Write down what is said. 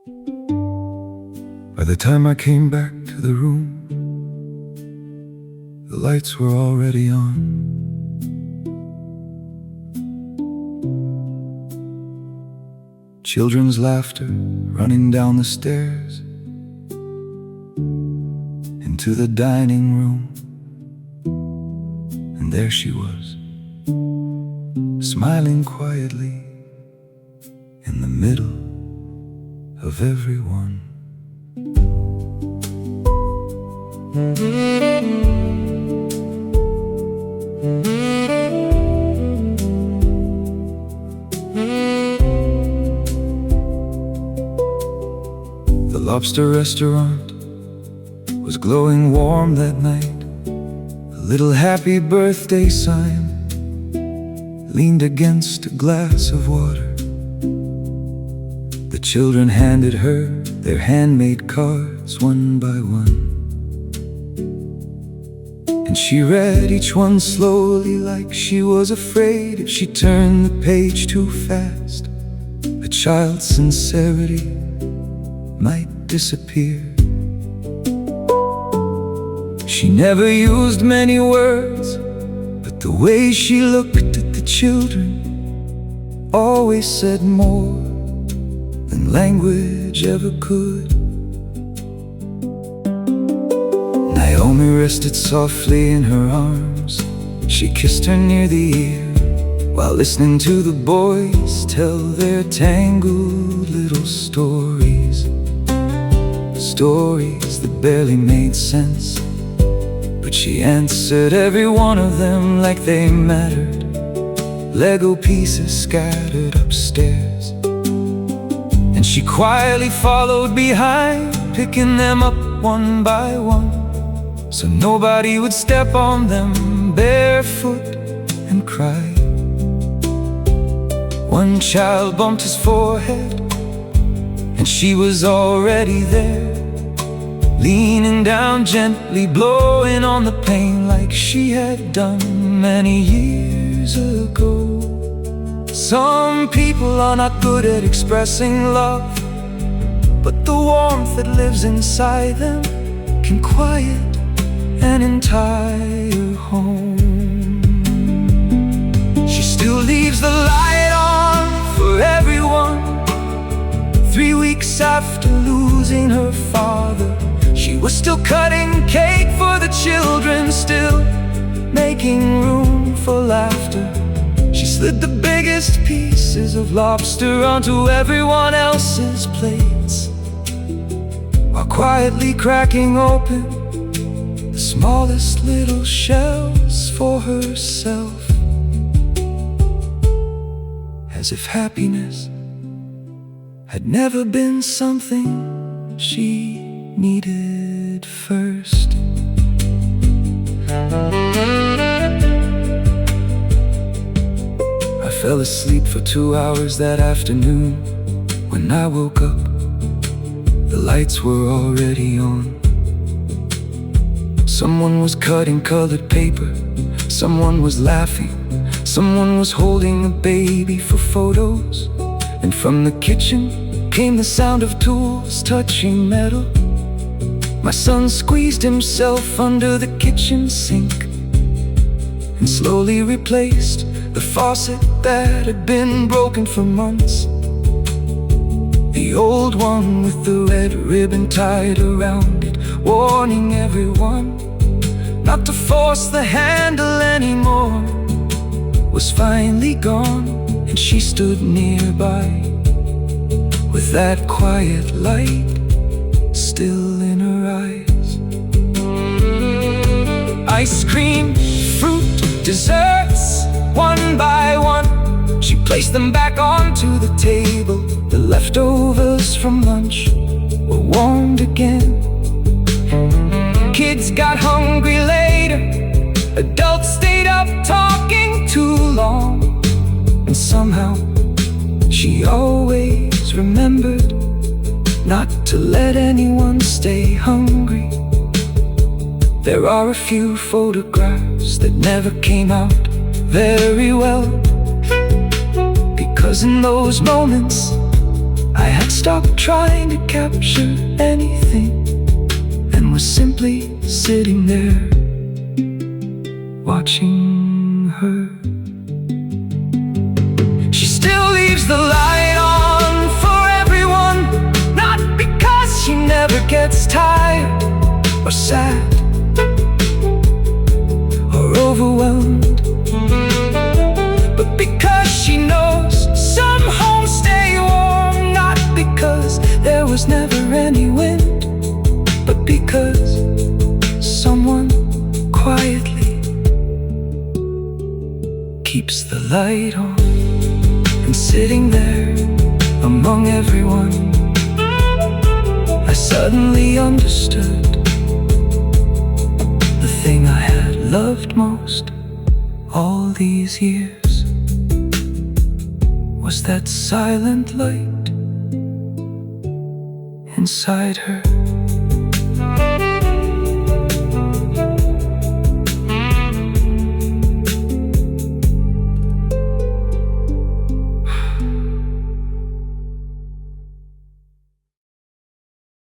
By the time I came back to the room, the lights were already on. Children's laughter running down the stairs into the dining room. And there she was, smiling quietly in the middle of everyone. The lobster restaurant was glowing warm that night. A little happy birthday sign leaned against a glass of water. The children handed her their handmade cards one by one, and she read each one slowly, like she was afraid if she turned the page too fast, a child's sincerity might disappear. She never used many words, but the way she looked at the children always said more than language ever could. Naomi rested softly in her arms. She kissed her near the ear while listening to the boys tell their tangled little stories. Stories that barely made sense, but she answered every one of them like they mattered. Lego pieces scattered upstairs, and she quietly followed behind, picking them up one by one, so nobody would step on them barefoot and cry. One child bumped his forehead, and she was already there, leaning down gently, blowing on the pain like she had done many years ago. Some people are not good at expressing love, but the warmth that lives inside them can quiet an entire home. She still leaves the light on for everyone. 3 weeks after losing her father, she was still cutting cake for the children, still making room for laughter. She slid the biggest pieces of lobster onto everyone else's plates, while quietly cracking open the smallest little shells for herself, as if happiness had never been something she needed first. I fell asleep for 2 hours that afternoon. When I woke up, the lights were already on. Someone was cutting colored paper, someone was laughing, someone was holding a baby for photos. And from the kitchen came the sound of tools touching metal. My son squeezed himself under the kitchen sink and slowly replaced the faucet that had been broken for months, the old one with the red ribbon tied around it, warning everyone not to force the handle anymore, was finally gone. And she stood nearby with that quiet light still in her eyes. Ice cream, fruit, desserts, one by one, she placed them back onto the table. The leftovers from lunch were warmed again. Kids got hungry later, adults stayed up talking too long, and somehow she always remembered not to let anyone stay hungry. There are a few photographs that never came out very well, because in those moments I had stopped trying to capture anything and was simply sitting there, watching her. She still leaves the light on for everyone, not because she never gets tired or sad or overwhelmed, but because she knows some homes stay warm. Not because there was never any wind, but because someone quietly keeps the light on. And sitting there among everyone, I suddenly understood the thing I had loved most all these years was that silent light inside her.